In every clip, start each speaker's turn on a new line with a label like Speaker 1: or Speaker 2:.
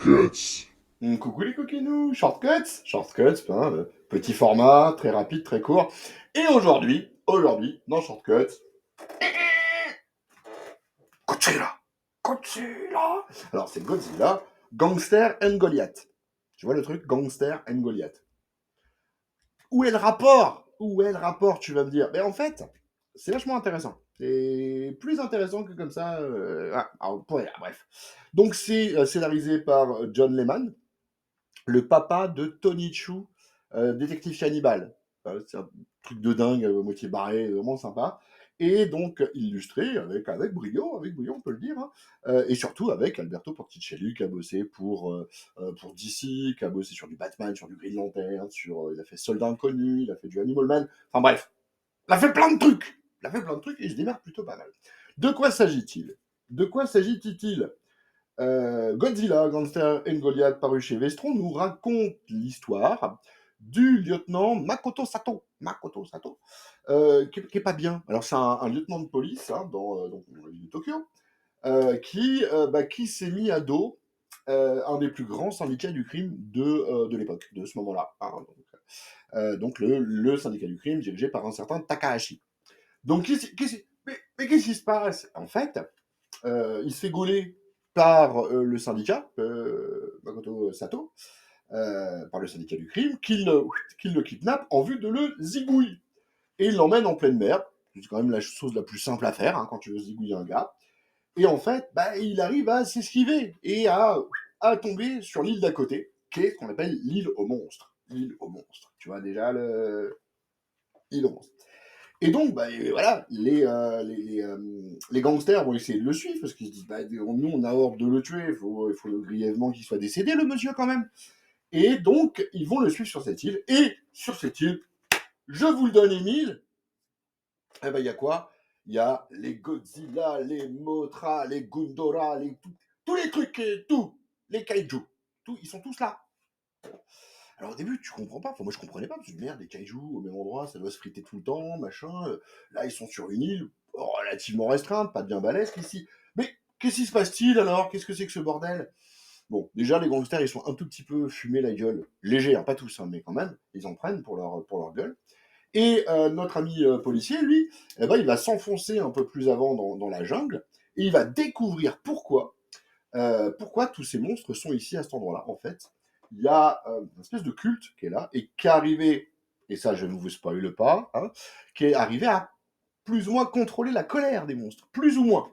Speaker 1: Shortcuts.
Speaker 2: Coucou les coquinous, Shortcuts, hein, petit format, très rapide, très court. Et aujourd'hui, dans Shortcuts, Godzilla, Godzilla. Alors c'est Godzilla, Gangster and Goliath. Tu vois le truc, Gangster and Goliath. Où est le rapport? Où est le rapport, tu vas me dire? Mais en fait, c'est vachement intéressant. C'est plus intéressant que comme ça. Bref. Donc c'est scénarisé par John Lehman, le papa de Tony Chu, détective cannibale. C'est un truc de dingue, moitié barré, vraiment sympa. Et donc illustré avec brio, on peut le dire, hein. Et surtout avec Alberto Porticelli qui a bossé pour DC, qui a bossé sur du Batman, sur du Green Lantern, il a fait Soldat Inconnu, il a fait du Animal Man. Enfin bref, il a fait plein de trucs. Il a fait plein de trucs et il se démarre plutôt pas mal. De quoi s'agit-il? De quoi s'agit-il? Godzilla, Gangster and Goliath, paru chez Vestron, nous raconte l'histoire du lieutenant Makoto Sato, qui est pas bien. Alors c'est un lieutenant de police hein, dans la ville de Tokyo, qui s'est mis à dos un des plus grands syndicats du crime de l'époque, de ce moment-là. Hein. Donc le syndicat du crime dirigé par un certain Takahashi. Donc mais qu'est-ce qui se passe? En fait, il se fait gauler par le syndicat, Makoto Sato, par le syndicat du crime, qu'il le kidnappe en vue de le zigouiller. Et il l'emmène en pleine mer. C'est quand même la chose la plus simple à faire hein, quand tu veux zigouiller un gars. Et en fait, il arrive à s'esquiver et à tomber sur l'île d'à côté, qui est ce qu'on appelle l'île aux monstres. L'île aux monstres. Tu vois déjà l'île aux monstres. Et donc, voilà, les gangsters vont essayer de le suivre parce qu'ils se disent, nous, on a ordre de le tuer, il faut grièvement qu'il soit décédé, le monsieur, quand même. Et donc, ils vont le suivre sur cette île. Et sur cette île, je vous le donne, Émile, il y a quoi? Il y a les Godzilla, les Mothra, les Gundora, tous les trucs, les kaiju. Ils sont tous là. Alors au début, tu comprends pas. Enfin, moi, je comprenais pas. Parce que merde, des kaijus au même endroit, ça doit se friter tout le temps, machin. Là, ils sont sur une île relativement restreinte, pas bien balèze ici. Mais qu'est-ce qui se passe-t-il alors? Qu'est-ce que c'est que ce bordel? Bon, déjà, les gangsters, ils sont un tout petit peu fumés la gueule. Léger, hein, pas tous, hein, mais quand même. Ils en prennent pour leur gueule. Et notre ami policier, lui, il va s'enfoncer un peu plus avant dans la jungle. Et il va découvrir pourquoi tous ces monstres sont ici à cet endroit-là. En fait, il y a une espèce de culte qui est là et qui est arrivé, et ça je ne vous spoile pas, hein, qui est arrivé à plus ou moins contrôler la colère des monstres, plus ou moins.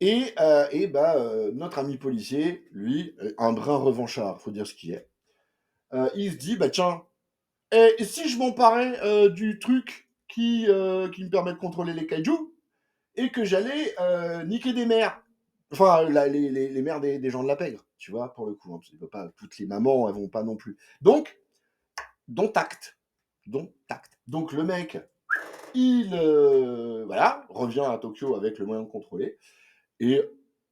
Speaker 2: Notre ami policier, lui, un brin revanchard, faut dire ce qu'il est, il se dit, tiens, et si je m'emparais du truc qui me permet de contrôler les kaijus, et que j'allais niquer des mères. Enfin, les mères des gens de la pègre, tu vois, pour le coup. Hein, pas, toutes les mamans, elles vont pas non plus. Donc, dont tact. Dont tact. Donc, le mec, revient à Tokyo avec le moyen de contrôler. Et,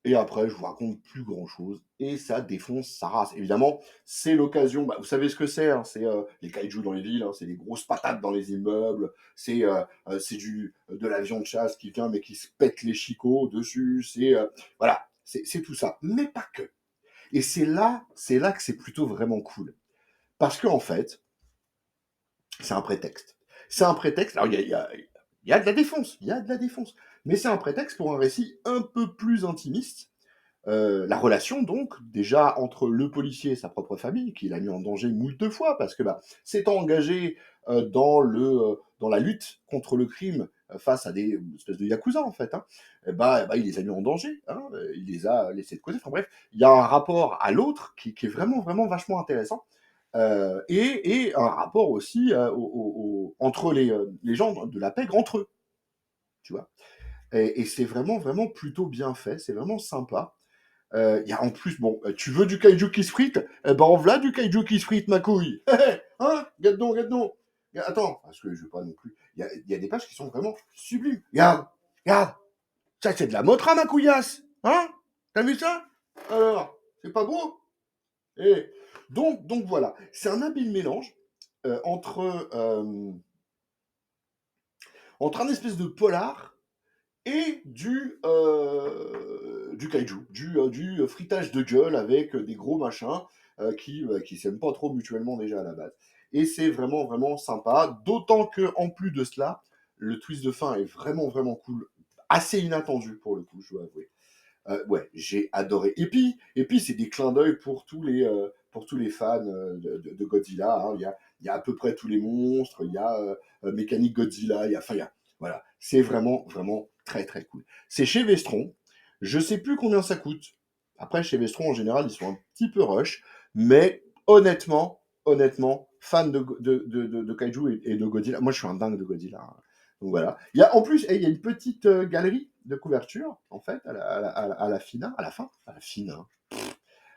Speaker 2: et après, je vous raconte plus grand chose. Et ça défonce sa race. Évidemment, c'est l'occasion. Vous savez ce que c'est. Hein, c'est les kaijus dans les villes. Hein, c'est des grosses patates dans les immeubles. C'est de l'avion de chasse qui vient, mais qui se pète les chicots dessus. Voilà. C'est tout ça. Mais pas que. Et c'est là que c'est plutôt vraiment cool. Parce qu'en fait, c'est un prétexte. C'est un prétexte. Alors, il y a de la défense. Il y a de la défense. Mais c'est un prétexte pour un récit un peu plus intimiste. La relation donc déjà entre le policier et sa propre famille, qu'il a mis en danger moult fois parce que s'étant engagé dans la lutte contre le crime face à des espèces de yakuza en fait, hein, il les a mis en danger, hein, il les a laissés de côté. Enfin bref, il y a un rapport à l'autre qui est vraiment vraiment vachement intéressant. Et un rapport aussi entre les gens de la pègre entre eux, tu vois. Et c'est vraiment vraiment plutôt bien fait, c'est vraiment sympa. Il y a en plus, bon, tu veux du kaiju qui se frite? En voilà du kaiju qui se frite, ma couille. Hein? Regarde donc, regarde donc. Attends, parce que je veux pas non plus. Il y a des pages qui sont vraiment sublimes. Regarde, regarde. Ça, c'est de la motra, ma couillasse. Hein? T'as vu ça? Alors, c'est pas beau? Et donc voilà. C'est un habile mélange entre un espèce de polar et du kaiju, du frittage de gueule avec des gros machins qui s'aiment pas trop mutuellement déjà à la base. Et c'est vraiment, vraiment sympa, d'autant que en plus de cela, le twist de fin est vraiment, vraiment cool, assez inattendu pour le coup, je dois avouer. Ouais, j'ai adoré. Et puis c'est des clins d'œil pour tous les fans de Godzilla, hein. Il y a à peu près tous les monstres, il y a Mécanique Godzilla, voilà. C'est vraiment, vraiment très, très cool. C'est chez Vestron. Je sais plus combien ça coûte. Après, chez Vestron, en général, ils sont un petit peu rush. Mais honnêtement, fan de Kaiju et de Godzilla. Moi, je suis un dingue de Godzilla, hein. Donc voilà. En plus, il y a une petite galerie de couverture, en fait, à la fin,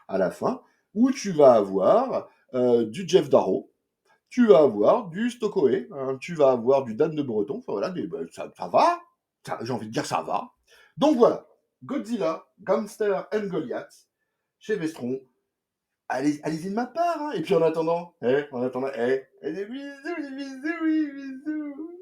Speaker 2: à la fin, où tu vas avoir du Jeff Darrow, tu vas avoir du Stokoway, hein, tu vas avoir du Dan de Breton, enfin voilà, ça va, j'ai envie de dire ça va. Donc voilà, Godzilla, Gangster and Goliath, chez Vestron, allez-y de ma part, hein. Et puis des bisous, des bisous, des bisous.